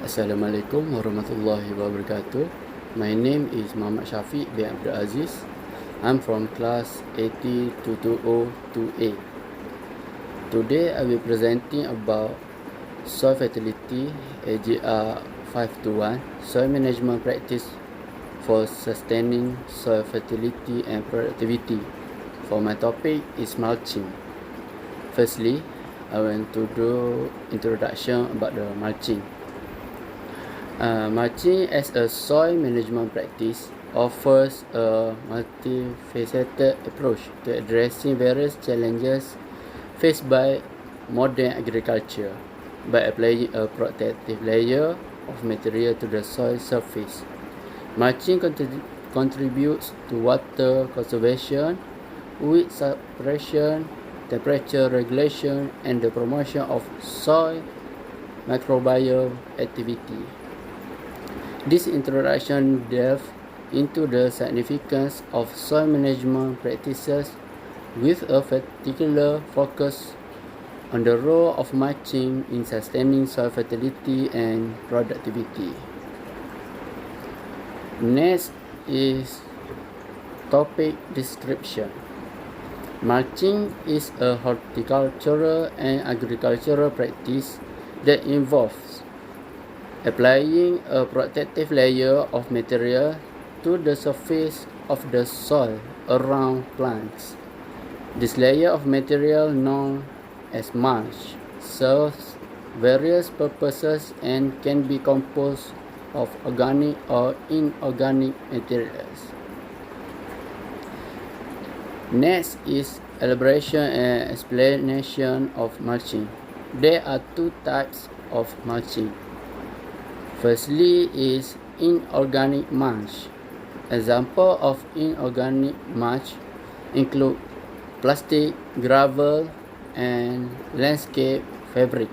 Assalamualaikum warahmatullahi wabarakatuh. My name is Muhammad Shafiq bin Abdul Aziz. I'm from class 80202A. Today I will be presenting about soil fertility AGR521 soil management practice for sustaining soil fertility and productivity. For my topic is mulching. Firstly, I want to do introduction about the mulching. Mulching as a soil management practice offers a multifaceted approach to addressing various challenges faced by modern agriculture by applying a protective layer of material to the soil surface. Mulching contributes to water conservation, weed suppression, temperature regulation, and the promotion of soil microbiome activity. This introduction delves into the significance of soil management practices with a particular focus on the role of mulching in sustaining soil fertility and productivity. Next is topic description. Mulching is a horticultural and agricultural practice that involves applying a protective layer of material to the surface of the soil around plants. This layer of material, known as mulch, serves various purposes and can be composed of organic or inorganic materials. Next is elaboration and explanation of mulching. There are two types of mulching. Firstly is inorganic mulch. Example of inorganic mulch include plastic, gravel, and landscape fabric.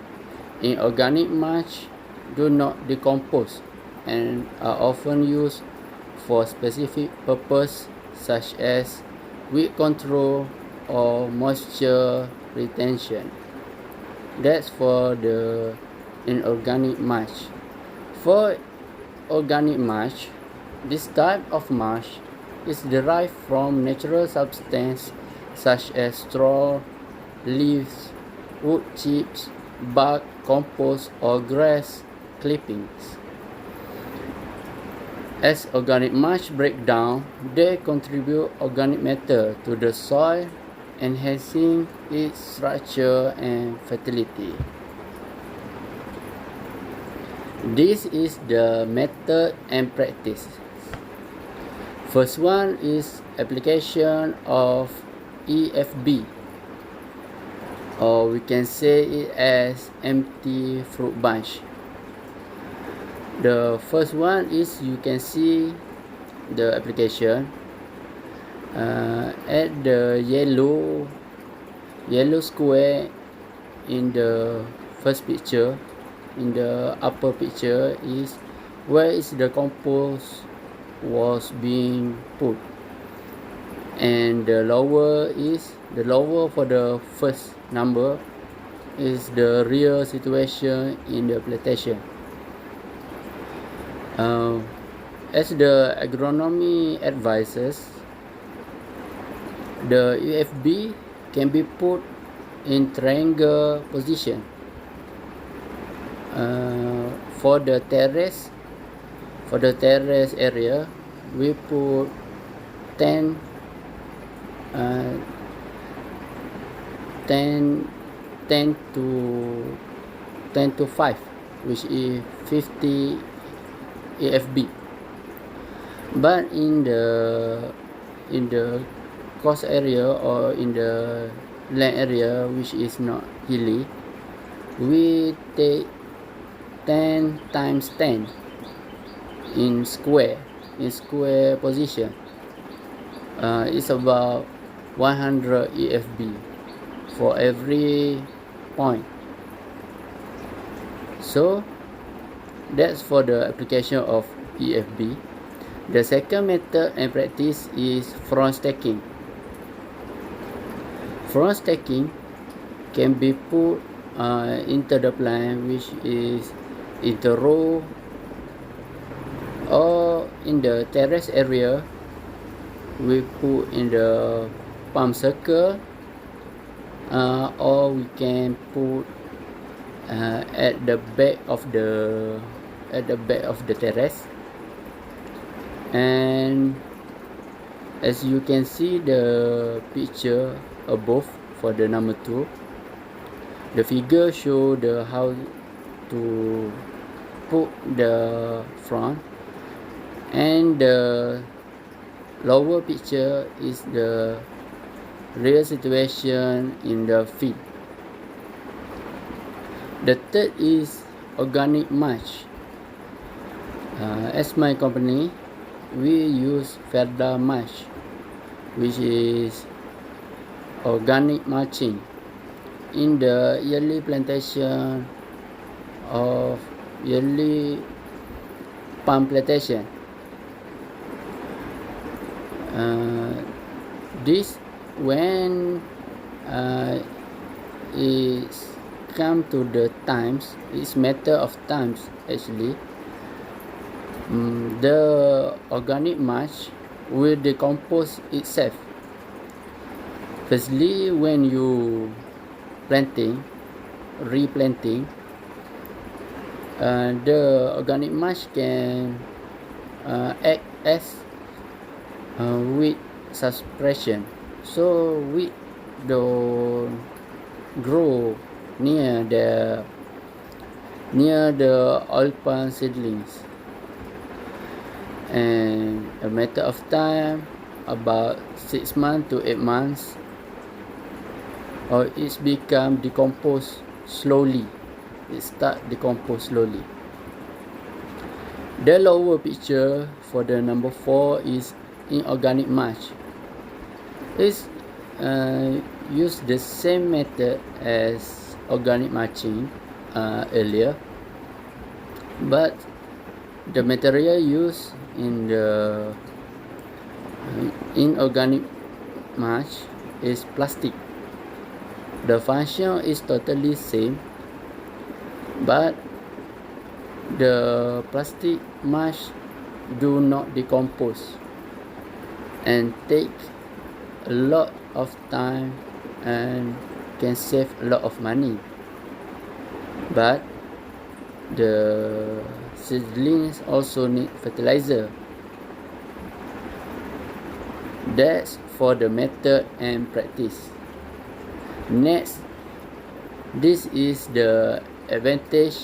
Inorganic mulch do not decompose and are often used for specific purposes such as weed control or moisture retention. That's for the inorganic mulch. For organic mulch, this type of mulch is derived from natural substances such as straw, leaves, wood chips, bark, compost, or grass clippings. As organic mulch break down, they contribute organic matter to the soil, enhancing its structure and fertility. This is the method and practice. First one is application of EFB, or we can say it as empty fruit bunch. The first one is, you can see the application at the yellow square in the first picture. In the upper picture is where is the compost was being put, and the lower for the first number is the real situation in the plantation. As the agronomy advises, the UFB can be put in triangle position. For the terrace area, we put 10 to 5, which is 50 AFB. But in the coast area or in the land area which is not hilly, we take 10 times 10 in square position. It's about 100 EFB for every point. So that's for the application of EFB. The second method and practice is front stacking. Front stacking can be put into the plant, which is in the row or in the terrace area. We put in the palm circle, or we can put at the back of the terrace. And as you can see the picture above for the number 2, the figure show the how to put the front, and the lower picture is the real situation in the field. The third is organic mulch. As my company, we use Ferda mulch, which is organic mulching in the yearly plantation of yearly palm plantation. This when it's come to the times, it's matter of times actually. The organic mulch will decompose itself. Firstly, when you replanting, the organic mulch can act as weed suppression, so weed don't grow near the oil palm seedlings. And a matter of time, about 6 months to 8 months, or it's become decomposed slowly. It start decompose slowly. The lower picture for the number 4 is inorganic mulch. It's use the same method as organic mulching earlier, but the material used in the inorganic mulch is plastic. The function is totally same, but the plastic mulch do not decompose and take a lot of time and can save a lot of money, but the seedlings also need fertilizer. That's for the method and practice. Next, this is the advantage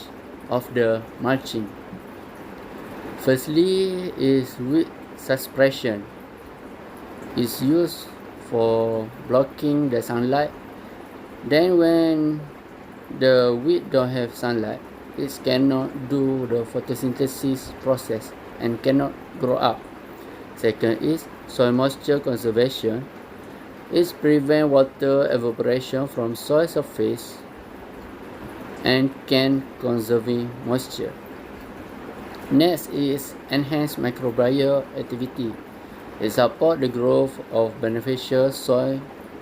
of the mulching. Firstly is weed suppression. It's used for blocking the sunlight. Then when the weed don't have sunlight, it cannot do the photosynthesis process and cannot grow up. Second is soil moisture conservation. It prevents water evaporation from soil surface and can conserve moisture. Next is enhanced microbial activity. It supports the growth of beneficial soil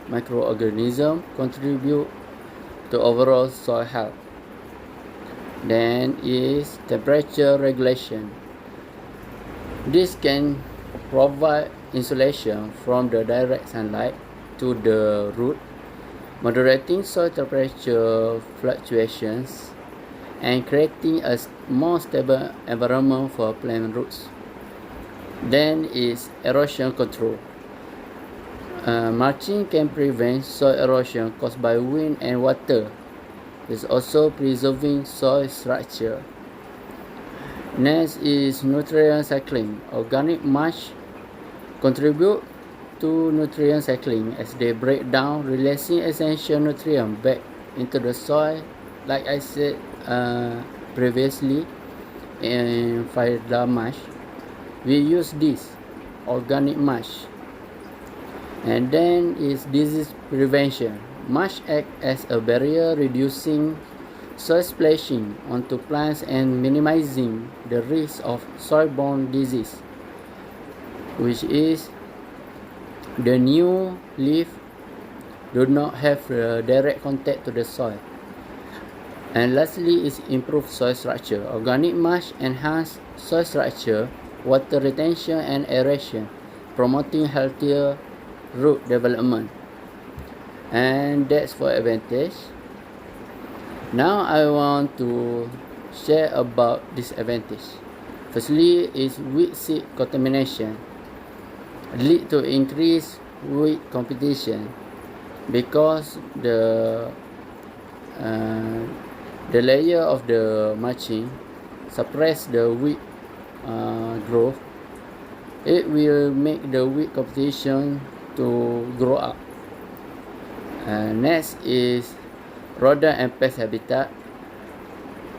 microorganisms, contribute to overall soil health. Then is temperature regulation. This can provide insulation from the direct sunlight to the root, moderating soil temperature fluctuations and creating a more stable environment for plant roots. Then is erosion control. Mulching can prevent soil erosion caused by wind and water. It's also preserving soil structure. Next is nutrient cycling. Organic mulch contribute to nutrient cycling as they break down, releasing essential nutrients back into the soil. Like I said previously in Ferda mulch, we use this organic mulch. And then is disease prevention. Mulch acts as a barrier, reducing soil splashing onto plants and minimizing the risk of soil-borne disease, which is the new leaf do not have direct contact to the soil. And lastly is improved soil structure. Organic mulch enhance soil structure, water retention and aeration, promoting healthier root development. And that's for advantage. Now I want to share about disadvantage. Firstly is weed seed contamination, lead to increased weed competition because the layer of the mulching suppress the weed growth. It will make the weed competition to grow up. Next is rodent and pest habitat.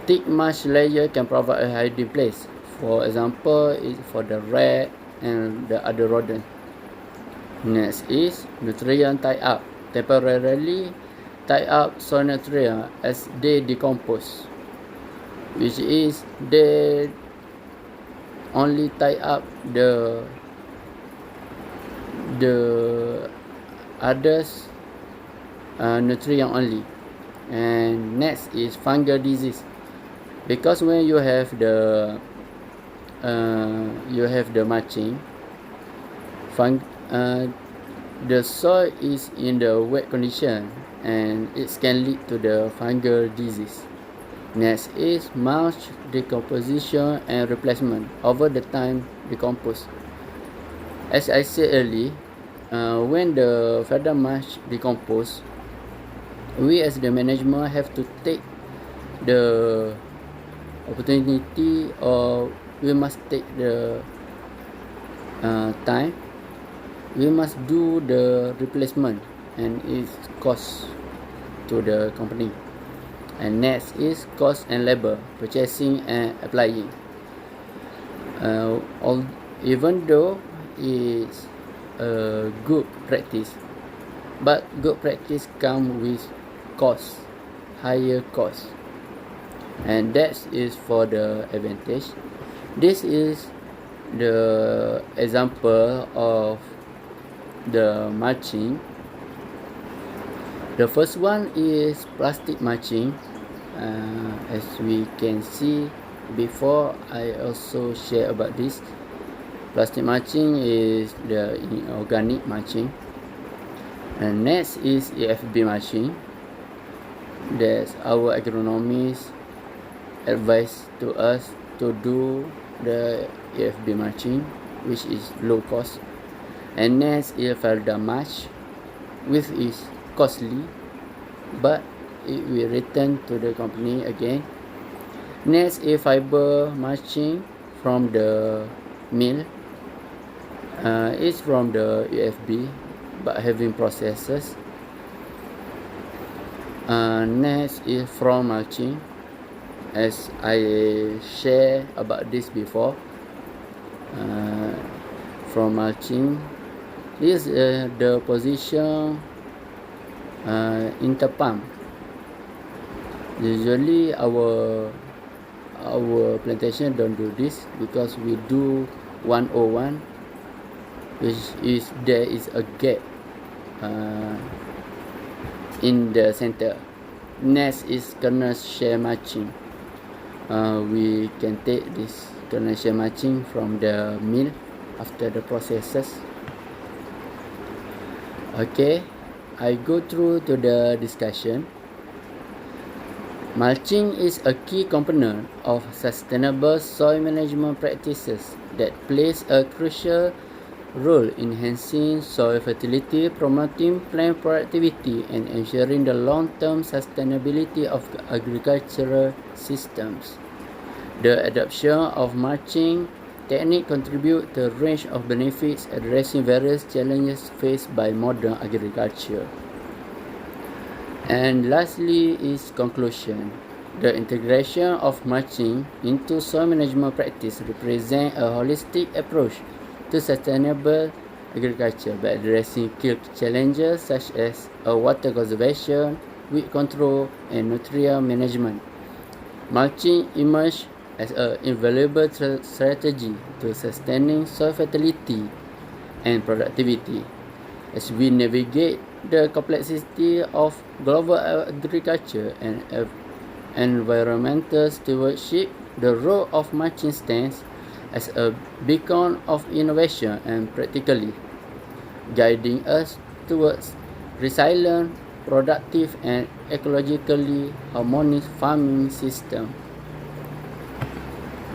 Thick mulch layer can provide a hiding place. For example, is for the rat and the other rodent. Next is nutrient tie up. Temporarily tie up soil nutrient as they decompose, which is they only tie up the others nutrient only. And next is fungal disease, because when you have the mulching, the soil is in the wet condition and it can lead to the fungal disease. Next is mulch decomposition and replacement. Over the time decompose. As I said earlier, when the feather mulch decompose, we as the management have to take the opportunity, or we must take the time. We must do the replacement, and it costs to the company. And next is cost and labor, purchasing and applying. Even though it's a good practice, but good practice come with cost, higher cost, and that is for the advantage. This is the example of the mulching. The first one is plastic mulching. As we can see before, I also share about this. Plastic mulching is the organic mulching. And next is AFB mulching. That's our agronomist advice to us to do the AFB mulching, which is low cost. And next is fielder mulch, which is costly, but it will return to the company again. Next is fiber mulching from the mill. It's from the UFB, but having processes. Next is from mulching, as I share about this before. From mulching, this is the position interpump. Usually our plantation don't do this because we do 101, which is there is a gap in the center. Next is kernel share mulching. We can take this kernel share mulching from the mill after the processes. Okay, I go through to the discussion. Mulching is a key component of sustainable soil management practices that plays a crucial role in enhancing soil fertility, promoting plant productivity, and ensuring the long-term sustainability of agricultural systems. The adoption of mulching technique contributes to a range of benefits addressing various challenges faced by modern agriculture. And lastly is conclusion. The integration of mulching into soil management practice represents a holistic approach to sustainable agriculture by addressing key challenges such as water conservation, weed control, and nutrient management. Mulching emerged as an invaluable strategy to sustaining soil fertility and productivity. As we navigate the complexity of global agriculture and environmental stewardship, the role of mulching stands as a beacon of innovation and practically guiding us towards resilient, productive, and ecologically harmonious farming system.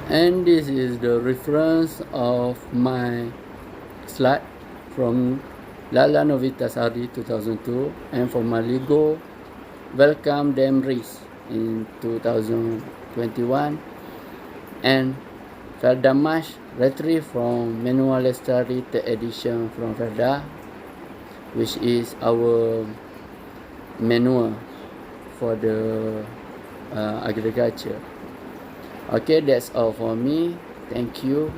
And this is the reference of my slide from Lala Novitasari 2002 and for Maligo Welcome Them Race in 2021 and Ferdamash retrieved from Manual Study third edition from Ferda, which is our manual for the agriculture. Okay, that's all for me. Thank you.